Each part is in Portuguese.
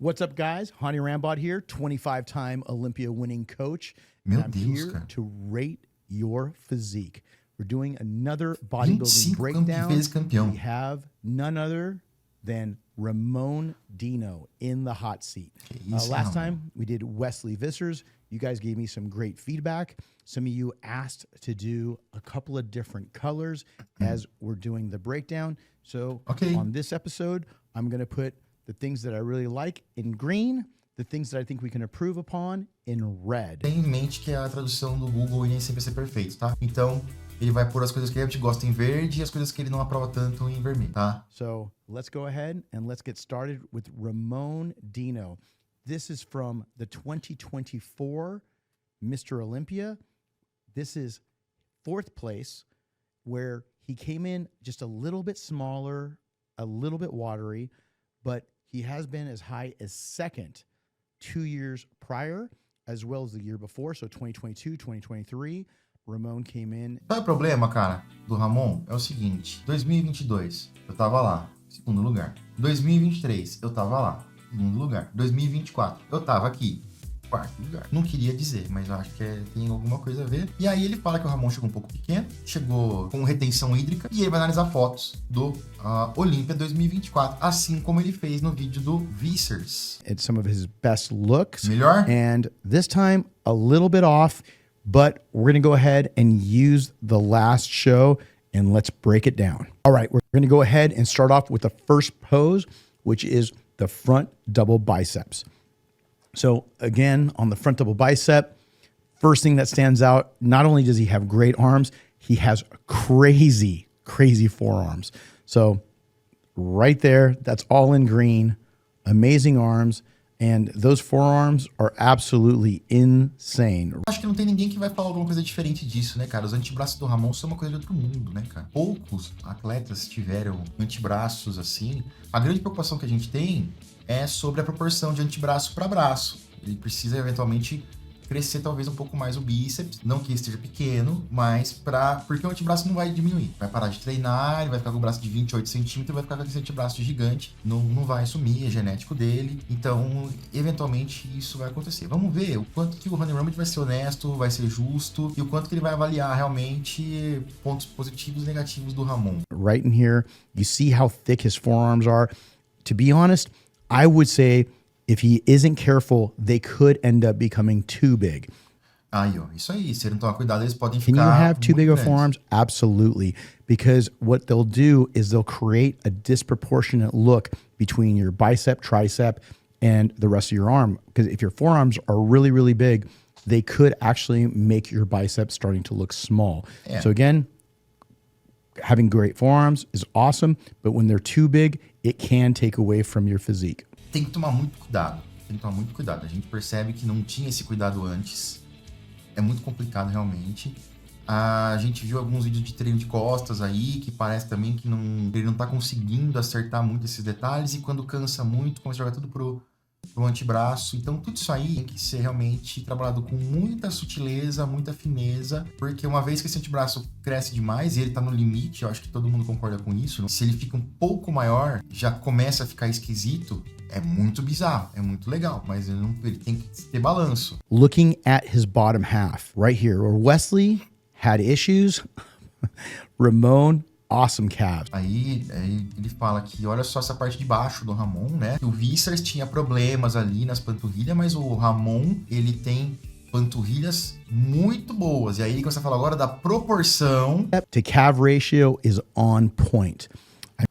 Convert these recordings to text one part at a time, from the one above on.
What's up, guys? Hani Rambod here, 25-time Olympia winning coach. Meu and I'm Deus, here cara. to rate your physique. We're doing another bodybuilding 25 breakdown. vezes campeão. We have none other than Ramon Dino in the hot seat. isso, Last Ramon? time we did Wesley Vissers. You guys gave me some great feedback. Some of you asked to do a couple of different colors as we're doing the breakdown. So Okay. on this episode, I'm going to put the things that I really like in green, the things that I think we can improve upon in red. Tenha em mente que a tradução do Google nem sempre vai ser perfeita, tá? Então, ele vai pôr as coisas que a gente gosta em verde e as coisas que ele não aprova tanto em vermelho, tá? So let's go ahead and let's get started with Ramon Dino. This is from the 2024 Mr. Olympia. This is fourth place, where he came in just a little bit smaller, a little bit watery, but he has been as high as second 2 years prior, as well as the year before. So 2022, 2023, Ramon came in. Sabe o problema, cara, do Ramon? É o seguinte, 2022, eu tava lá, segundo lugar. 2023, eu tava lá, segundo lugar. 2024, eu tava aqui, quarto lugar. Não queria dizer, mas eu acho que tem alguma coisa a ver. E aí ele fala que o Ramon chegou um pouco pequeno, chegou com retenção hídrica, e ele vai analisar fotos do Olympia 2024, assim como ele fez no vídeo do Vissers. It's some of his best looks. Melhor? And this time, a little bit off, but we're going to go ahead and use the last show and let's break it down. All right, we're going to go ahead and start off with the first pose, which is the front double biceps. So again, on the front double bicep, first thing that stands out, not only does he have great arms, he has crazy, crazy forearms. So right there, that's all in green, amazing arms. And those forearms are absolutely insane. Acho que não tem ninguém que vai falar alguma coisa diferente disso, né, cara? Os antebraços do Ramon são uma coisa de outro mundo, né, cara? Poucos atletas tiveram antebraços assim. A grande preocupação que a gente tem é sobre a proporção de antebraço para braço. Ele precisa, eventualmente, crescer talvez um pouco mais o bíceps. Não que esteja pequeno, mas porque o antebraço não vai diminuir. Vai parar de treinar, ele vai ficar com o braço de 28 centímetros, vai ficar com esse antebraço gigante. Não vai sumir, é genético dele. Então, eventualmente, isso vai acontecer. Vamos ver o quanto que o Hani Rambod vai ser honesto, vai ser justo, e o quanto que ele vai avaliar realmente pontos positivos e negativos do Ramon. Right in here, you see how thick his forearms are. To be honest, I would say if he isn't careful, they could end up becoming too big. Aí, ó, isso aí. Se ele não tomar cuidado, eles podem Can ficar you have too muito big of grandes. forearms? Absolutely. Because what they'll do is they'll create a disproportionate look between your bicep, tricep, and the rest of your arm. Because if your forearms are really, really big, they could actually make your biceps starting to look small. Yeah. So again, having great forearms is awesome, but when they're too big, it can take away from your physique. Tem que tomar muito cuidado. Tem que tomar muito cuidado. A gente percebe que não tinha esse cuidado antes. É muito complicado, realmente. A gente viu alguns vídeos de treino de costas aí, que parece também que ele não tá conseguindo acertar muito esses detalhes. E quando cansa muito, começa a jogar tudo pro antebraço. Então, tudo isso aí tem que ser realmente trabalhado com muita sutileza, muita fineza. Porque uma vez que esse antebraço cresce demais, e ele tá no limite, eu acho que todo mundo concorda com isso. Se ele fica um pouco maior, já começa a ficar esquisito. É muito bizarro, é muito legal, mas ele tem que ter balanço. Looking at his bottom half right here, where Wesley had issues, Ramon, awesome calves. Aí ele fala que olha só essa parte de baixo do Ramon, né? O Vissers tinha problemas ali nas panturrilhas, mas o Ramon, ele tem panturrilhas muito boas. E aí ele começa a falar agora da proporção. To calf ratio is on point. I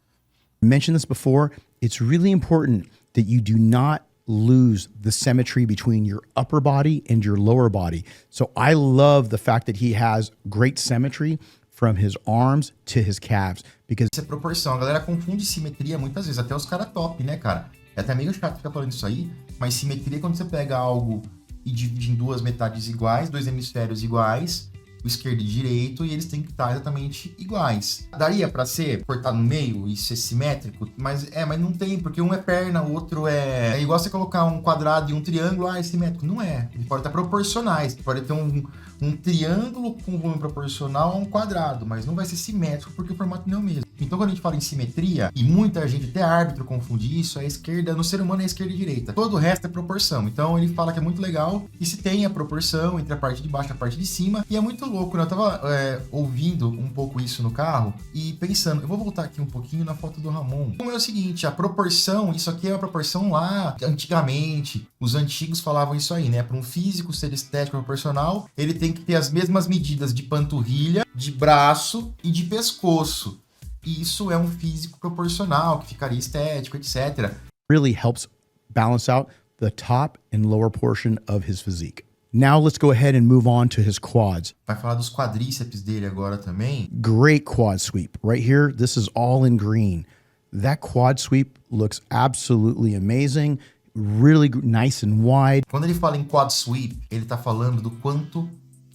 mentioned this before. It's really important that you do not lose the symmetry between your upper body and your lower body. So I love the fact that he has great symmetry from his arms to his calves, because Essa é proporção. A galera confunde simetria muitas vezes, até os caras top, né, cara? É até meio chato ficar falando isso aí, mas simetria é quando você pega algo e divide em duas metades iguais, dois hemisférios iguais, o esquerdo e direito, e eles têm que estar exatamente iguais. Daria para ser cortado no meio e ser simétrico, mas não tem, porque um é perna, o outro é igual você colocar um quadrado e um triângulo, é simétrico. Não é. Ele pode estar proporcionais, pode ter um triângulo com volume proporcional a um quadrado, mas não vai ser simétrico porque o formato não é o mesmo. Então, quando a gente fala em simetria, e muita gente, até árbitro, confunde isso, a esquerda, no ser humano é esquerda e direita. Todo o resto é proporção. Então, ele fala que é muito legal que se tenha proporção entre a parte de baixo e a parte de cima. E é muito louco, né? Eu tava ouvindo um pouco isso no carro e pensando, eu vou voltar aqui um pouquinho na foto do Ramon. Como é o seguinte, a proporção, isso aqui é uma proporção lá, antigamente, os antigos falavam isso aí, né? Para um físico ser estético proporcional, ele tem que ter as mesmas medidas de panturrilha, de braço e de pescoço. E isso é um físico proporcional, que ficaria estético, etc. Really helps balance out the top and lower portion of his physique. Now let's go ahead and move on to his quads. Vai falar dos quadríceps dele agora também. Great quad sweep. Right here, this is all in green. That quad sweep looks absolutely amazing. Really nice and wide. Quando ele fala em quad sweep, ele tá falando do quanto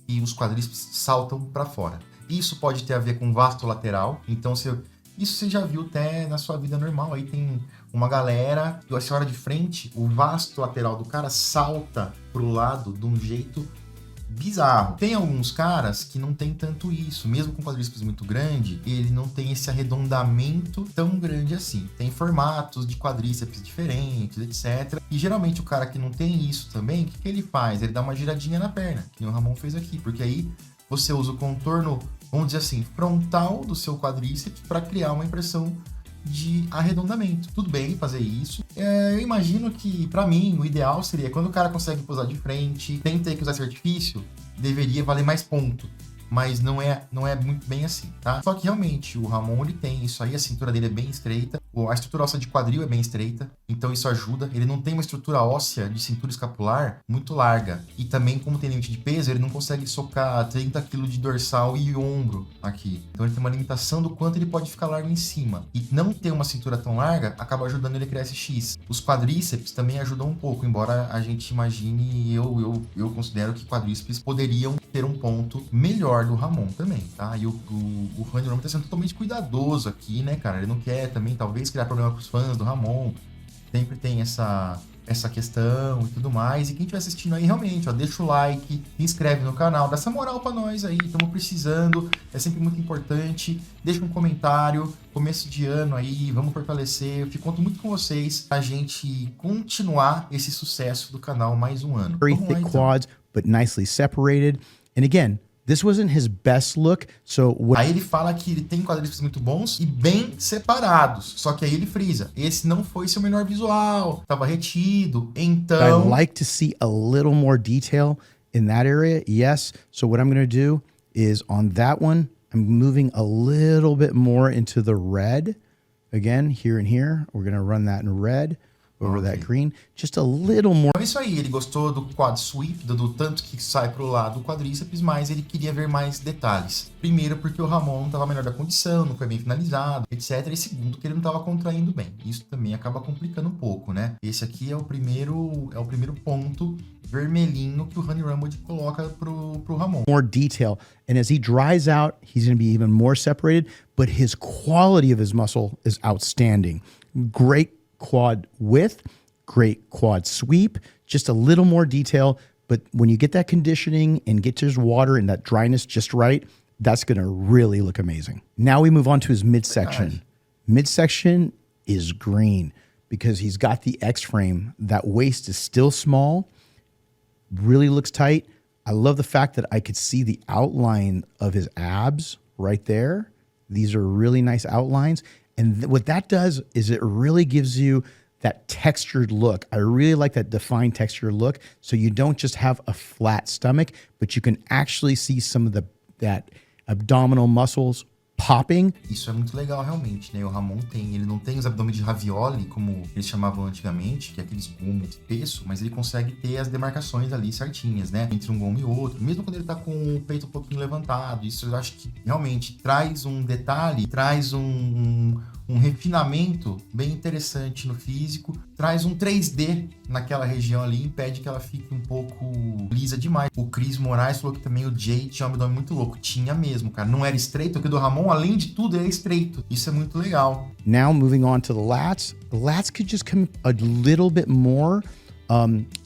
que os quadríceps saltam para fora. Isso pode ter a ver com vasto lateral. Então, isso você já viu até na sua vida normal. Aí tem uma galera, a senhora de frente, o vasto lateral do cara salta pro lado de um jeito bizarro. Tem alguns caras que não tem tanto isso. Mesmo com quadríceps muito grande, ele não tem esse arredondamento tão grande assim. Tem formatos de quadríceps diferentes, etc. E geralmente o cara que não tem isso também, o que ele faz? Ele dá uma giradinha na perna, que nem o Ramon fez aqui. Porque aí você usa o contorno, vamos dizer assim, frontal do seu quadríceps para criar uma impressão de arredondamento. Tudo bem fazer isso. Eu imagino que, para mim, o ideal seria quando o cara consegue posar de frente, tem que usar esse artifício, deveria valer mais ponto. Mas não é muito bem assim, tá? Só que realmente o Ramon, ele tem isso aí, a cintura dele é bem estreita, a estrutura óssea de quadril é bem estreita, então isso ajuda. Ele não tem uma estrutura óssea de cintura escapular muito larga. E também, como tem limite de peso, ele não consegue socar 30 kg de dorsal e ombro aqui. Então ele tem uma limitação do quanto ele pode ficar largo em cima. E não ter uma cintura tão larga acaba ajudando ele a criar esse X. Os quadríceps também ajudam um pouco, embora a gente imagine, eu considero que quadríceps poderiam ter um ponto melhor do Ramon também, tá? E o Rony Ramon tá sendo totalmente cuidadoso aqui, né, cara? Ele não quer também, talvez, criar problema com os fãs do Ramon. Sempre tem essa questão e tudo mais. E quem estiver assistindo aí, realmente, ó, deixa o like, se inscreve no canal, dá essa moral pra nós aí, estamos precisando, é sempre muito importante. Deixa um comentário, começo de ano aí, vamos fortalecer. Eu conto muito com vocês a gente continuar esse sucesso do canal mais um ano. Very thick quads, but nicely separated. And again, this wasn't his best look, so aí ele fala que ele tem quadríceps muito bons e bem separados. Só que aí ele frisa. Esse não foi seu melhor visual, tava retido. Então, I'd like to see a little more detail in that area. Yes. So what I'm going to do is on that one, I'm moving a little bit more into the red. Again, here and here. We're going to run that in red. Over that green, just a little more. Então é isso aí, ele gostou do quad sweep, do tanto que sai pro lado do quadríceps, mas ele queria ver mais detalhes. Primeiro, porque o Ramon não estava melhor da condição, não foi bem finalizado, etc. E segundo, que ele não estava contraindo bem. Isso também acaba complicando um pouco, né? Esse aqui é o primeiro ponto vermelhinho que o Honey Rambo coloca pro Ramon. More detail, and as he dries out, he's going to be even more separated, but his quality of his muscle is outstanding. Great quad width, great quad sweep, just a little more detail. But when you get that conditioning and get his water and that dryness just right, that's going to really look amazing. Now we move on to his midsection. Midsection is green because he's got the X-frame. That waist is still small, really looks tight. I love the fact that I could see the outline of his abs right there. These are really nice outlines. And what that does is it really gives you that textured look. I really like that defined textured look. So you don't just have a flat stomach, but you can actually see some of that abdominal muscles popping. Isso é muito legal realmente, né? O Ramon ele não tem os abdômen de ravioli, como eles chamavam antigamente, que é aqueles gomos de peso, mas ele consegue ter as demarcações ali certinhas, né? Entre um gomo e outro, mesmo quando ele tá com o peito um pouquinho levantado. Isso eu acho que realmente traz um detalhe, traz um um refinamento bem interessante no físico, traz um 3D naquela região ali, impede que ela fique um pouco lisa demais. O Cris Moraes falou que também o Jay tinha um abdômen muito louco. Tinha mesmo, cara. Não era estreito, porque o do Ramon, além de tudo, ele é estreito. Isso é muito legal. Now moving on to the lats. The lats could just come a little bit more.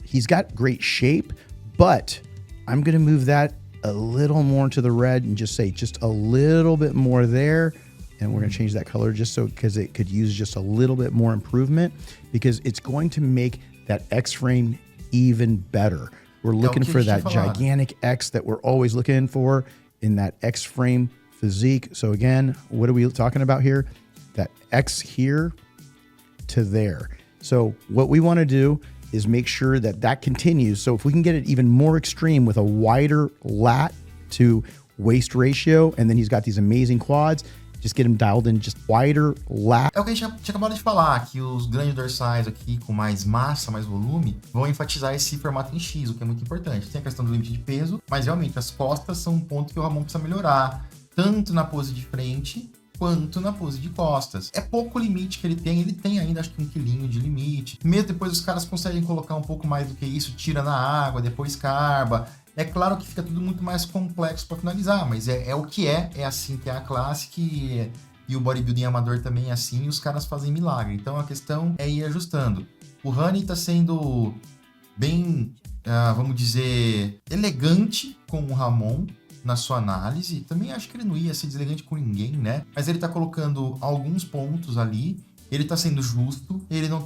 He's got great shape, but I'm going to move that a little more to the red and just say just a little bit more there. And we're going to change that color just so, because it could use just a little bit more improvement, because it's going to make that X frame even better. We're looking for that gigantic X that we're always looking for in that X frame physique. So again, what are we talking about here? That X here to there. So what we want to do is make sure that that continues. So if we can get it even more extreme with a wider lat to waist ratio, and then he's got these amazing quads, just get him dialed in just wider lat. É o que a gente tinha acabado de falar, que os grandes dorsais aqui com mais massa, mais volume, vão enfatizar esse formato em X, o que é muito importante. Tem a questão do limite de peso, mas realmente as costas são um ponto que o Ramon precisa melhorar, tanto na pose de frente quanto na pose de costas. É pouco limite que ele tem ainda acho que 1 quilinho de limite. Mesmo depois os caras conseguem colocar um pouco mais do que isso, tira na água, depois carba. É claro que fica tudo muito mais complexo para finalizar, mas é o que é assim que é a classe, e o bodybuilding amador também é assim, e os caras fazem milagre. Então a questão é ir ajustando. O Rani tá sendo bem, vamos dizer, elegante com o Ramon na sua análise. Também acho que ele não ia ser deselegante com ninguém, né? Mas ele tá colocando alguns pontos ali, ele tá sendo justo,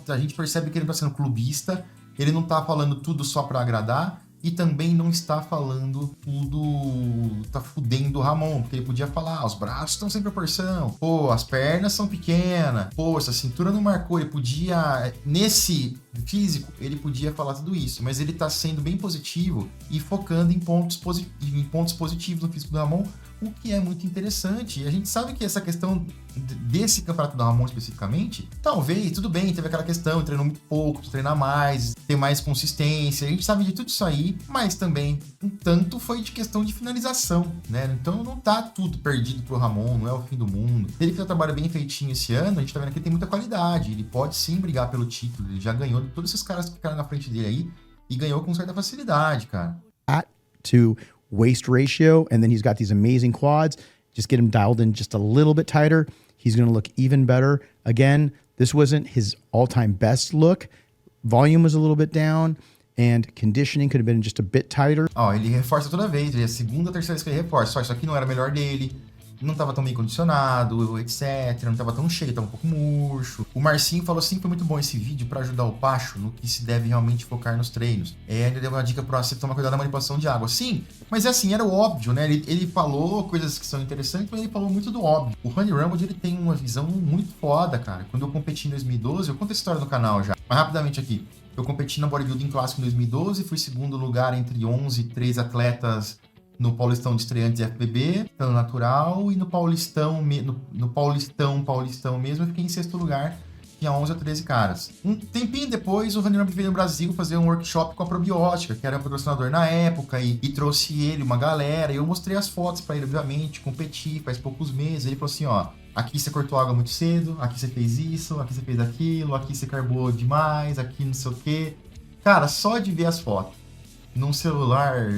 a gente percebe que ele não tá sendo clubista, ele não tá falando tudo só para agradar, e também não está falando tudo, tá fudendo o Ramon, porque ele podia falar, os braços estão sem proporção, pô, as pernas são pequenas, pô, essa cintura não marcou, ele podia, nesse físico, ele podia falar tudo isso, mas ele tá sendo bem positivo e focando em pontos positivos no físico do Ramon, o que é muito interessante. E a gente sabe que essa questão desse campeonato do Ramon especificamente, talvez, tudo bem, teve aquela questão, treinou muito pouco, treinar mais, ter mais consistência, a gente sabe de tudo isso aí, mas também, um tanto foi de questão de finalização, né? Então não tá tudo perdido pro Ramon, não é o fim do mundo. Ele fez um trabalho bem feitinho esse ano, a gente tá vendo que ele tem muita qualidade, ele pode sim brigar pelo título, ele já ganhou de todos esses caras que ficaram na frente dele aí, e ganhou com certa facilidade, cara. To waist ratio, and then he's got these amazing quads. Just get him dialed in just a little bit tighter. He's going to look even better. Again, this wasn't his all-time best look. Volume was a little bit down, and conditioning could have been just a bit tighter. Ó, ele reforça toda vez, ele é a segunda, terceira vez que ele reforça. Só isso aqui não era o melhor dele, não tava tão bem condicionado, etc. Não tava tão cheio, tava um pouco murcho. O Marcinho falou assim que foi muito bom esse vídeo pra ajudar o Pacho no que se deve realmente focar nos treinos. Ainda deu uma dica pra você tomar cuidado na manipulação de água. Sim, mas é assim, era o óbvio, né? Ele falou coisas que são interessantes, mas ele falou muito do óbvio. O Honey Rumble, ele tem uma visão muito foda, cara. Quando eu competi em 2012, eu conto a história no canal já, mas rapidamente aqui. Eu competi no Bodybuilding Clássico em 2012, fui segundo lugar entre 11 e 3 atletas no Paulistão de Estreantes FBB, no natural, e no Paulistão, Paulistão mesmo, eu fiquei em sexto lugar, tinha 11 ou 13 caras. Um tempinho depois, o Rani veio no Brasil fazer um workshop com a Probiótica, que era patrocinador na época, e trouxe ele, uma galera, e eu mostrei as fotos pra ele, obviamente, competi faz poucos meses. Ele falou assim, ó, aqui você cortou água muito cedo, aqui você fez isso, aqui você fez aquilo, aqui você carbou demais, aqui não sei o quê. Cara, só de ver as fotos num celular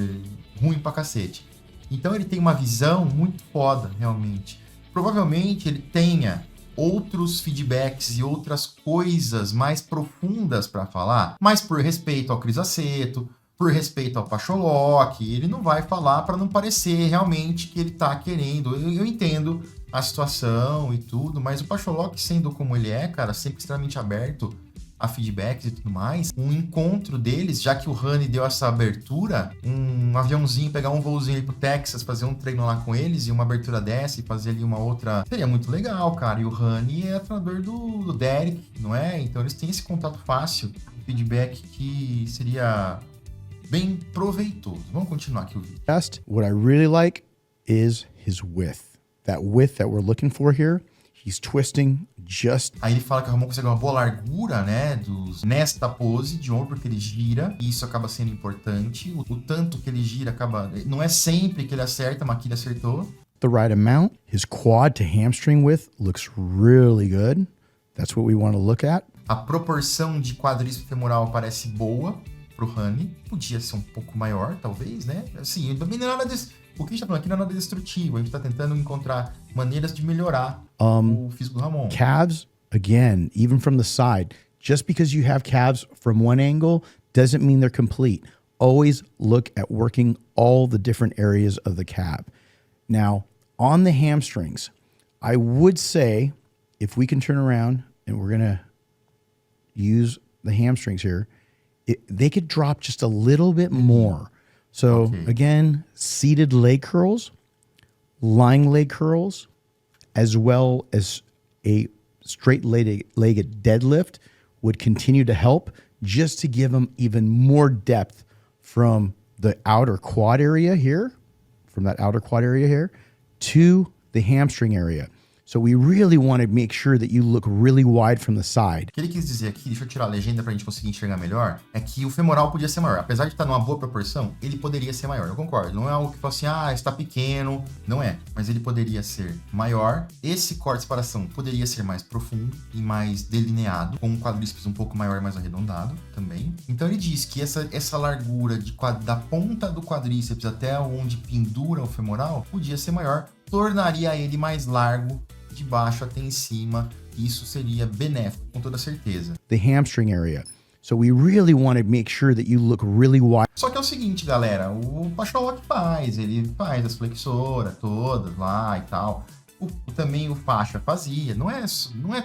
ruim pra cacete. Então ele tem uma visão muito foda, realmente. Provavelmente ele tenha outros feedbacks e outras coisas mais profundas para falar, mas por respeito ao Cris Aceto, por respeito ao Pacholoc, ele não vai falar para não parecer realmente que ele tá querendo. Eu entendo a situação e tudo, mas o Pacholoc, sendo como ele é, cara, sempre extremamente aberto a feedbacks e tudo mais, um encontro deles, já que o Rani deu essa abertura, um aviãozinho, pegar um voozinho ali pro Texas, fazer um treino lá com eles, e uma abertura dessa, e fazer ali uma outra, seria muito legal, cara. E o Rani é treinador do Derek, não é? Então eles têm esse contato fácil, feedback que seria bem proveitoso. Vamos continuar aqui o vídeo. Just what I really like is his width. That width that we're looking for here. He's twisting just... Aí ele fala que o Ramon consegue uma boa largura, né, nesta pose de ombro, porque ele gira, e isso acaba sendo importante. O tanto que ele gira acaba... Não é sempre que ele acerta, mas aqui ele acertou. the right amount. His quad to hamstring width looks really good. That's what we want to look at. A proporção de quadríceps femoral parece boa pro Rani. Podia ser um pouco maior, talvez, né? Assim, também não é nada o que a gente tá falando aqui não é nada destrutivo. A gente tá tentando encontrar maneiras de melhorar o físico do Ramon. Calves, again, even from the side, just because you have calves from one angle doesn't mean they're complete. Always look at working all the different areas of the calf. Now, on the hamstrings, I would say if we can turn around and we're going to use the hamstrings here, they could drop just a little bit more. So again, seated leg curls, lying leg curls, as well as a straight-legged deadlift would continue to help just to give them even more depth from the outer quad area here, to the hamstring area. So we really want to make sure that you look really wide from the side. O que ele quis dizer aqui, deixa eu tirar a legenda pra gente conseguir enxergar melhor, é que o femoral podia ser maior. Apesar de estar numa boa proporção, ele poderia ser maior. Eu concordo. Não é algo que fala assim, está pequeno. Não é. Mas ele poderia ser maior. Esse corte de separação poderia ser mais profundo e mais delineado, com um quadríceps um pouco maior e mais arredondado também. Então ele diz que essa largura da ponta do quadríceps até onde pendura o femoral podia ser maior, tornaria ele mais largo de baixo até em cima. Isso seria benéfico, com toda certeza. The hamstring area. So we really want to make sure that you look really wide. Só que é o seguinte, galera, o Pacholok ele faz as flexoras todas lá e tal. Também o Pacha fazia. Não é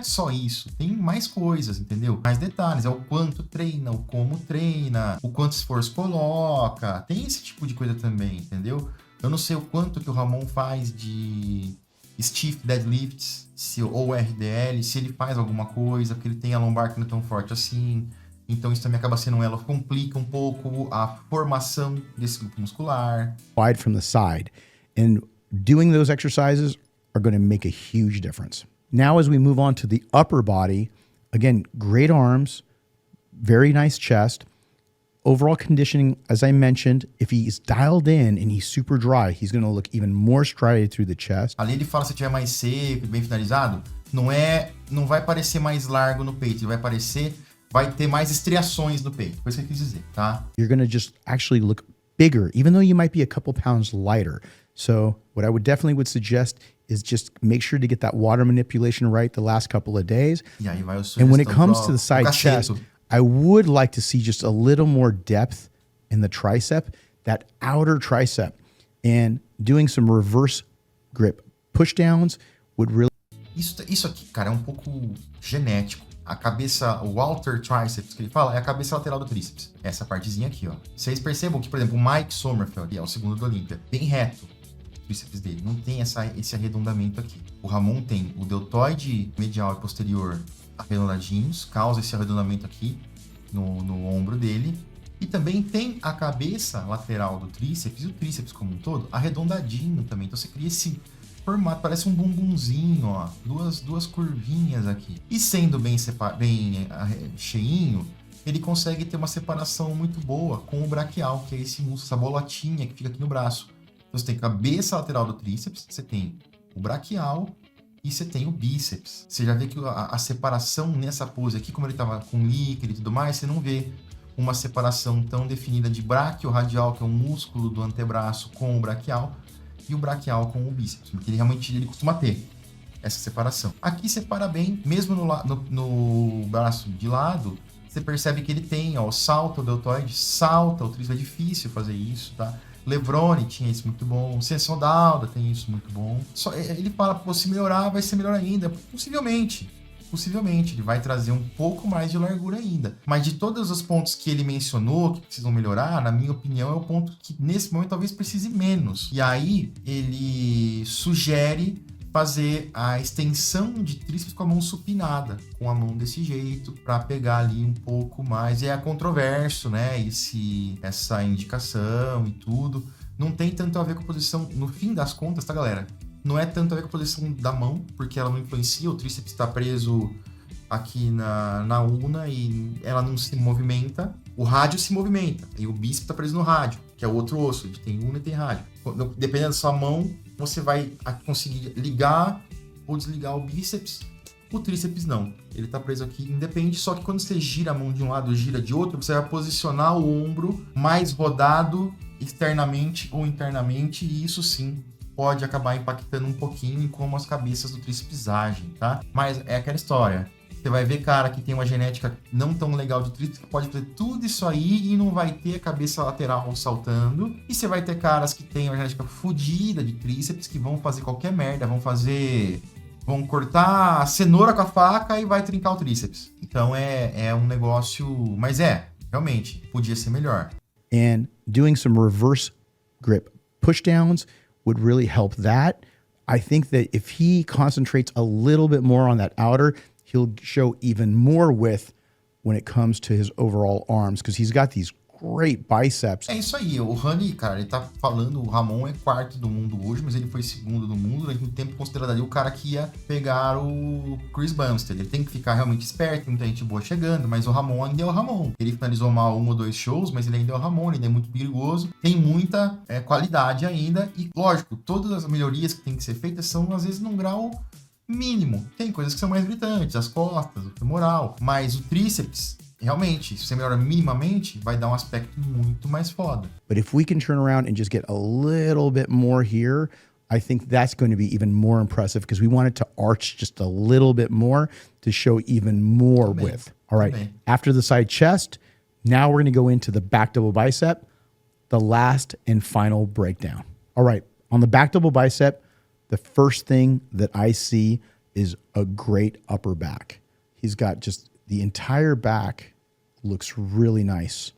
só isso, tem mais coisas, entendeu? Mais detalhes, é o quanto treina, o como treina, o quanto esforço coloca. Tem esse tipo de coisa também, entendeu? Eu não sei o quanto que o Ramon faz de stiff deadlifts, ou RDL, se ele faz alguma coisa, porque ele tem a lombar que não é tão forte assim. Então isso também acaba sendo ela complica um pouco a formação desse grupo muscular. Wide from the side. And doing those exercises are going to make a huge difference. Now as we move on to the upper body, again, great arms, very nice chest. Overall conditioning, as I mentioned, if he's dialed in and he's super dry, he's going to look even more striated through the chest. Ali ele fala, se tiver mais seco, bem finalizado, não vai parecer mais largo no peito, vai ter mais estriações no peito. Foi isso que eu quis dizer, tá? You're going to just actually look bigger, even though you might be a couple pounds lighter. So what I would suggest is just make sure to get that water manipulation right the last couple of days. E aí vai o And when it comes to the side chest, I would like to see just a little more depth in the tricep, that outer tricep, and doing some reverse grip pushdowns would really... Isso aqui, cara, é um pouco genético. A cabeça, o outer triceps que ele fala, é a cabeça lateral do tríceps. Essa partezinha aqui, ó. Vocês percebam que, por exemplo, o Mike Sommerfeld, que é o segundo do Olímpia, bem reto o tríceps dele. Não tem esse arredondamento aqui. O Ramon tem o deltoide medial e posterior arredondadinhos, causa esse arredondamento aqui no ombro dele. E também tem a cabeça lateral do tríceps e o tríceps como um todo arredondadinho também. Então você cria esse formato, parece um bumbumzinho, ó, duas curvinhas aqui. E sendo bem cheinho, ele consegue ter uma separação muito boa com o braquial, que é esse músculo, essa bolotinha que fica aqui no braço. Então você tem a cabeça lateral do tríceps, você tem o braquial e você tem o bíceps. Você já vê que a separação nessa pose aqui, como ele estava com líquido e tudo mais, você não vê uma separação tão definida de braquiorradial, que é um músculo do antebraço, com o braquial, e o braquial com o bíceps, porque ele costuma ter essa separação. Aqui separa bem, mesmo no braço de lado, você percebe que ele tem, ó, salta o deltoide, salta o tríceps, é difícil fazer isso, tá? Levrone tinha isso muito bom, Sensão Dauda tem isso muito bom. Ele fala, pô, se melhorar, vai ser melhor ainda. Possivelmente, ele vai trazer um pouco mais de largura ainda. Mas de todos os pontos que ele mencionou, que precisam melhorar, na minha opinião, é o ponto que nesse momento talvez precise menos. E aí, ele sugere fazer a extensão de tríceps com a mão supinada, com a mão desse jeito, para pegar ali um pouco mais. E é controverso, né, essa indicação e tudo. Não tem tanto a ver com a posição, no fim das contas, tá, galera? Não é tanto a ver com a posição da mão, porque ela não influencia, o tríceps está preso aqui na una e ela não se movimenta. O rádio se movimenta, e o bíceps está preso no rádio, que é o outro osso. Ele tem una e tem rádio. Dependendo da sua mão, você vai conseguir ligar ou desligar o bíceps. O tríceps não. Ele tá preso aqui, independe. Só que quando você gira a mão de um lado, gira de outro, você vai posicionar o ombro mais rodado externamente ou internamente. E isso sim pode acabar impactando um pouquinho em como as cabeças do tríceps agem, tá? Mas é aquela história. Você vai ver cara que tem uma genética não tão legal de tríceps, que pode fazer tudo isso aí e não vai ter a cabeça lateral saltando. E você vai ter caras que têm uma genética fodida de tríceps, que vão fazer qualquer merda, vão cortar a cenoura com a faca e vai trincar o tríceps. Então é um negócio... Mas realmente, podia ser melhor. And doing some reverse grip pushdowns would really help that. I think that if he concentrates a little bit more on that outer, he'll show even more width when it comes to his overall arms, because he's got these great biceps. É isso aí, o Rani, cara, ele tá falando, o Ramon é quarto do mundo hoje, mas ele foi segundo do mundo, durante um tempo considerado ali o cara que ia pegar o Chris Bumstead. Ele tem que ficar realmente esperto, muita gente boa chegando, mas o Ramon ainda é o Ramon. Ele finalizou mal 1 ou 2 shows, mas ele ainda é o Ramon, ele ainda é muito perigoso, tem muita qualidade ainda, e lógico, todas as melhorias que tem que ser feitas são às vezes num grau mínimo. Tem coisas que são mais gritantes, as costas, o femoral, mas o tríceps, realmente, se você melhora minimamente, vai dar um aspecto muito mais foda. But if we can turn around and just get a little bit more here, I think that's going to be even more impressive, because we want it to arch just a little bit more to show even more width. All right. After the side chest, now we're going to go into the back double bicep, the last and final breakdown. All right. On the back double bicep, the first thing that I see is a great upper back. He's got just the entire back looks really nice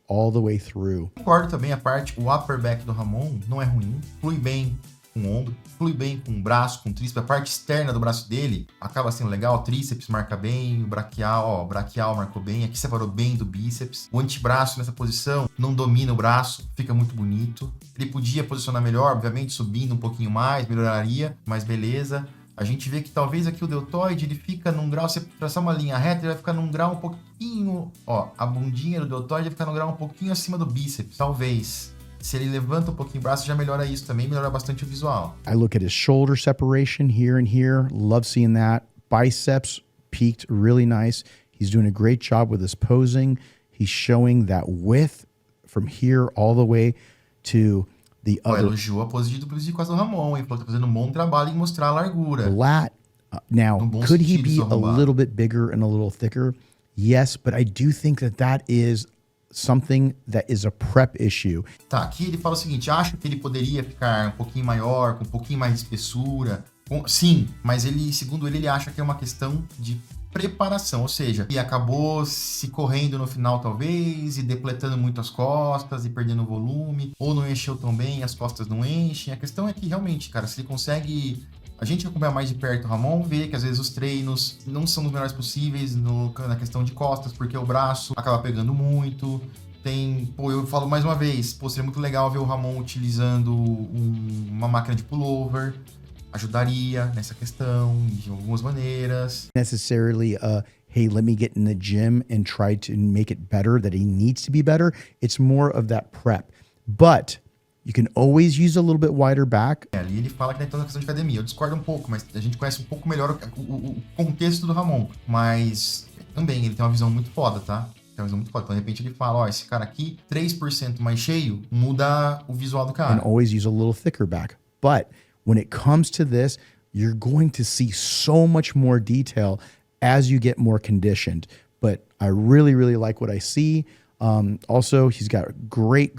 all the way through. Concordo também, o upper back do Ramon não é ruim, flui bem com o ombro, flui bem com o braço, com o tríceps. A parte externa do braço dele acaba sendo legal, o tríceps marca bem, o braquial marcou bem, aqui separou bem do bíceps. O antebraço nessa posição não domina o braço, fica muito bonito. Ele podia posicionar melhor, obviamente subindo um pouquinho mais, melhoraria, mas beleza. A gente vê que talvez aqui o deltoide, ele fica num grau, se traçar uma linha reta, ele vai ficar num grau um pouquinho, a bundinha do deltoide vai ficar num grau um pouquinho acima do bíceps, talvez. Se ele levanta um pouquinho o braço, já melhora isso também, melhora bastante o visual. I look at his shoulder separation here and here, love seeing that. Biceps peaked really nice. He's doing a great job with his posing. He's showing that width from here all the way to the other. Elogiou a pose de duplo de costas do Ramon, hein? Falou que tá fazendo um bom trabalho em mostrar a largura. Lat. Now, could he be a little bit bigger and a little thicker? Yes, but I do think that is something that is a prep issue. Tá, aqui ele fala o seguinte, acho que ele poderia ficar um pouquinho maior, com um pouquinho mais de espessura. Sim, mas ele, segundo ele acha que é uma questão de preparação, ou seja, ele acabou se correndo no final talvez, e depletando muito as costas, e perdendo volume, ou não encheu tão bem, as costas não enchem. A questão é que realmente, cara, se ele consegue... A gente acompanha mais de perto o Ramon, vê que às vezes os treinos não são os melhores possíveis na questão de costas, porque o braço acaba pegando muito. Eu falo mais uma vez, seria muito legal ver o Ramon utilizando uma máquina de pullover, ajudaria nessa questão de algumas maneiras. Necessarily hey, let me get in the gym and try to make it better, that he needs to be better. It's more of that prep. But you can always use a little bit wider back. Ali ele fala que não é tão questão de academia. Eu discordo um pouco, mas a gente conhece um pouco melhor o contexto do Ramon. Mas também ele tem uma visão muito foda, tá? Tem uma visão muito foda. Então, de repente, ele fala, esse cara aqui, 3% mais cheio, muda o visual do cara. And always use a little thicker back. But when it comes to this, you're going to see so much more detail as you get more conditioned. But I really, really like what I see. Also, he's got great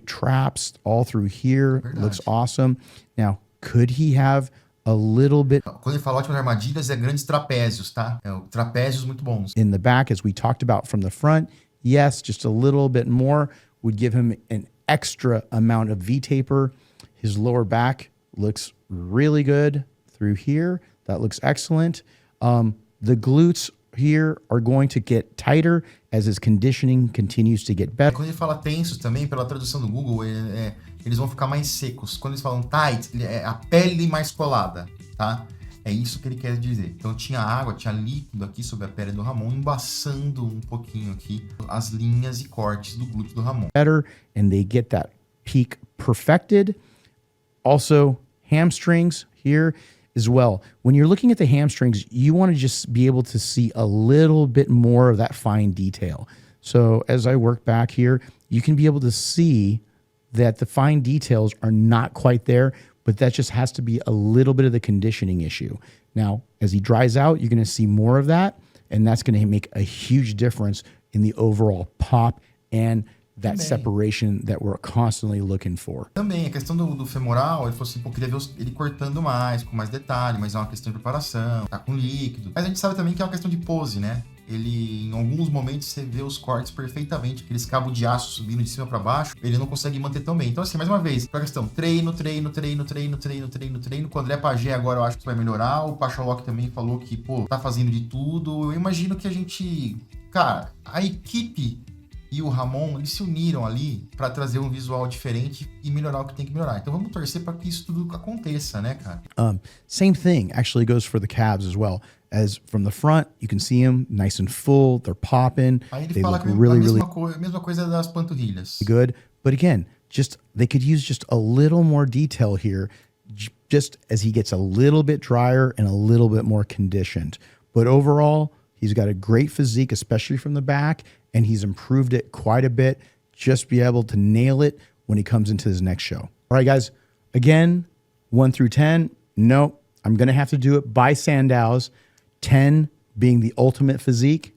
traps all through here. Verdade. Looks awesome. Now, could he have a little bit... Quando ele fala ótimas armadilhas, é grandes trapézios, tá? Trapézios muito bons. In the back, as we talked about from the front, yes, just a little bit more would give him an extra amount of V-taper. His lower back looks really good through here. That looks excellent. The glutes here are going to get tighter as his conditioning continues to get better. Quando ele fala tensos também, pela tradução do Google, eles vão ficar mais secos. Quando eles falam tight, é a pele mais colada, tá? É isso que ele quer dizer. Então tinha água, tinha líquido aqui sobre a pele do Ramon, embaçando um pouquinho aqui as linhas e cortes do glúteo do Ramon. Better, and they get that peak perfected. Also, hamstrings here as well. When you're looking at the hamstrings, you want to just be able to see a little bit more of that fine detail. So as I work back here, you can be able to see that the fine details are not quite there, but that just has to be a little bit of the conditioning issue. Now, as he dries out, you're going to see more of that, and that's going to make a huge difference in the overall pop and that separation that we're constantly looking for. Também, a questão do femoral, ele falou assim, pô, queria ver ele cortando mais, com mais detalhe, mas é uma questão de preparação, tá com líquido. Mas a gente sabe também que é uma questão de pose, né? Ele, em alguns momentos, você vê os cortes perfeitamente, aqueles cabos de aço subindo de cima para baixo, ele não consegue manter tão bem. Então, assim, mais uma vez, a questão, treino. Com o André Pagé agora eu acho que vai melhorar. O Pacholok também falou que, pô, tá fazendo de tudo. Eu imagino que a gente... Cara, a equipe e o Ramon, eles se uniram ali para trazer um visual diferente e melhorar o que tem que melhorar. Então vamos torcer para que isso tudo aconteça, né, cara? Same thing actually goes for the calves as well. As from the front, you can see them nice and full, they're popping. Aí ele they fala look que really, a mesma coisa das panturrilhas. good. But again, just they could use just a little more detail here, just as he gets a little bit drier and a little bit more conditioned. But overall, he's got a great physique, especially from the back, and he's improved it quite a bit. Just be able to nail it when he comes into his next show. All right, guys. Again, 1 through 10. No, I'm going to have to do it by Sandow's. 10 being the ultimate physique.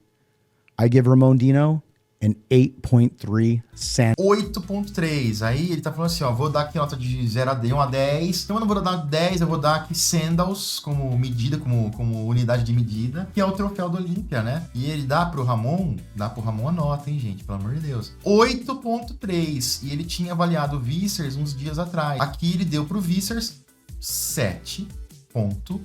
I give Ramon Dino an 8.3 Sandows. 8.3. Aí ele tá falando assim, ó, vou dar aqui nota de 0 a 1 a 10. Então eu não vou dar 10, eu vou dar aqui Sandals como medida, como unidade de medida, que é o troféu do Olímpia, né? E ele dá pro Ramon a nota, hein, gente? Pelo amor de Deus. 8.3. E ele tinha avaliado o Vicers uns dias atrás. Aqui ele deu pro Vicers 7.8.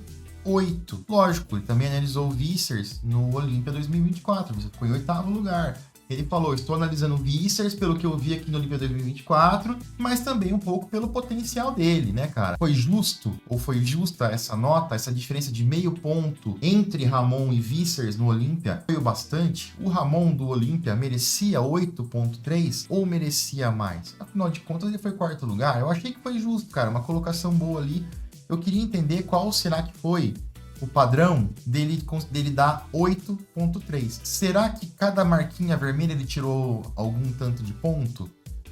Lógico, ele também analisou o Vicers no Olímpia 2024. Ficou em 8º lugar. Ele falou, estou analisando o Vicers pelo que eu vi aqui no Olímpia 2024, mas também um pouco pelo potencial dele, né, cara? Foi justo ou foi justa essa nota, essa diferença de meio ponto entre Ramon e Vicers no Olímpia? Foi bastante? O Ramon do Olímpia merecia 8.3 ou merecia mais? Afinal de contas, ele foi 4º lugar. Eu achei que foi justo, cara, uma colocação boa ali. Eu queria entender qual será que foi o padrão dele dar 8.3. Será que cada marquinha vermelha ele tirou algum tanto de ponto?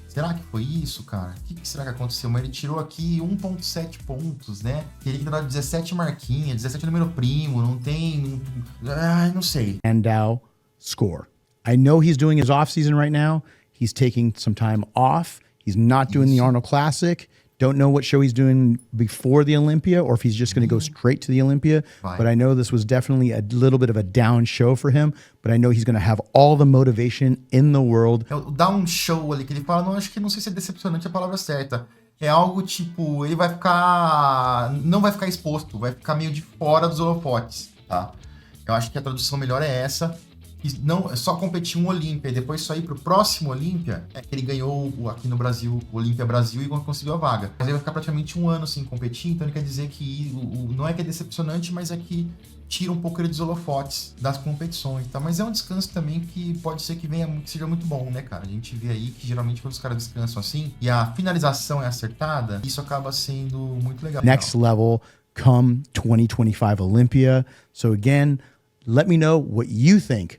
Será que foi isso, cara? O que será que aconteceu? Mas ele tirou aqui 1.7 pontos, né? Teria que dar 17 marquinhas, 17 número primo, não tem... não sei. Sandow score. I know he's doing his off-season right now. He's taking some time off. He's not doing the Arnold Classic. Don't know what show he's doing before the Olympia or if he's just going to go straight to the Olympia. Right. But I know this was definitely a little bit of a down show for him. But I know he's going to have all the motivation in the world. O down show ali que ele fala, não sei se é decepcionante a palavra certa. É algo tipo, ele vai ficar... Não vai ficar exposto, vai ficar meio de fora dos holofotes, tá? Eu acho que a tradução melhor é essa. Não, só competir um Olímpia e depois só ir pro próximo Olímpia, ele ganhou aqui no Brasil, o Olímpia Brasil, e conseguiu a vaga. Mas ele vai ficar praticamente um ano sem competir, então ele quer dizer que não é que é decepcionante, mas é que tira um pouco ele dos holofotes das competições, tá? Mas é um descanso também que pode ser que seja muito bom, né, cara? A gente vê aí que geralmente quando os caras descansam assim, e a finalização é acertada, isso acaba sendo muito legal. Next level come 2025 Olympia. So again, let me know what you think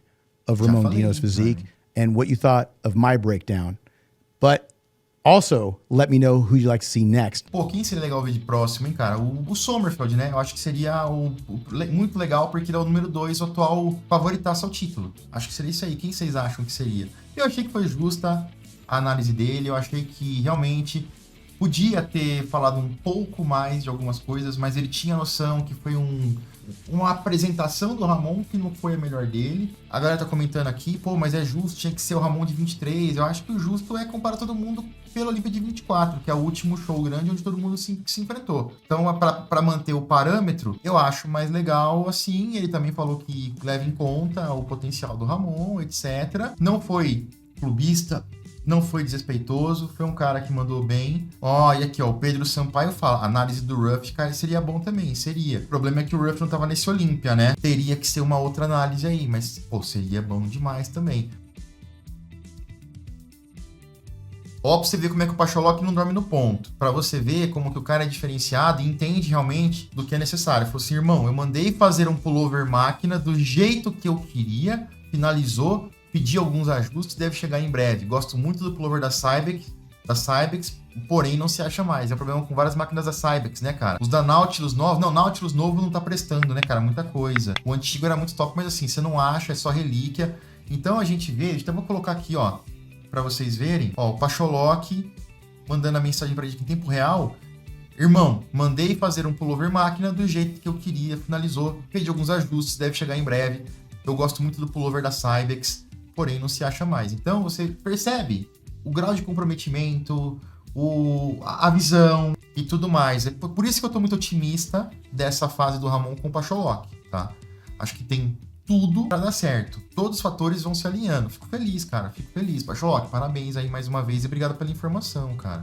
of Ramon Dino's physique and what you thought of my breakdown. But also, let me know who you'd like to see next. Pô, quem seria legal ver de próximo, hein, cara? O Sommerfeld, né? Eu acho que seria muito legal, porque ele é o número 2, o atual favoritaço ao título. Acho que seria isso aí. Quem vocês acham que seria? Eu achei que foi justa a análise dele. Eu achei que realmente podia ter falado um pouco mais de algumas coisas, mas ele tinha noção que foi uma apresentação do Ramon que não foi a melhor dele. A galera tá comentando aqui, pô, mas é justo, tinha que ser o Ramon de 23. Eu acho que o justo é comparar todo mundo pelo Olímpia de 24, que é o último show grande onde todo mundo se enfrentou. Então, para manter o parâmetro, eu acho mais legal assim. Ele também falou que leva em conta o potencial do Ramon, etc. Não foi clubista, não foi desrespeitoso, foi um cara que mandou bem. Ó, e aqui, ó, o Pedro Sampaio fala, análise do Ruff, cara, seria bom também, seria. O problema é que o Ruff não tava nesse Olímpia, né? Teria que ser uma outra análise aí, mas, pô, seria bom demais também. Ó, pra você ver como é que o Pacholock não dorme no ponto. Pra você ver como que o cara é diferenciado e entende realmente do que é necessário. Falou assim, irmão, eu mandei fazer um pullover máquina do jeito que eu queria, finalizou, pedi alguns ajustes, deve chegar em breve. Gosto muito do pullover da Cybex, porém não se acha mais. É um problema com várias máquinas da Cybex, né, cara? Os da Nautilus novos, não, Nautilus novo não tá prestando, né, cara? Muita coisa. O antigo era muito top, mas assim, você não acha, é só relíquia. Então a gente vê, então eu vou colocar aqui, ó, pra vocês verem, ó, o Pacholock mandando a mensagem pra gente em tempo real. Irmão, mandei fazer um pullover máquina do jeito que eu queria, finalizou, pedi alguns ajustes, deve chegar em breve. Eu gosto muito do pullover da Cybex, porém não se acha mais. Então você percebe o grau de comprometimento, a visão e tudo mais. É por isso que eu tô muito otimista dessa fase do Ramon com o Pacholock, tá? Acho que tem tudo para dar certo. Todos os fatores vão se alinhando. Fico feliz, cara. Fico feliz. Pacholock, parabéns aí mais uma vez e obrigado pela informação, cara.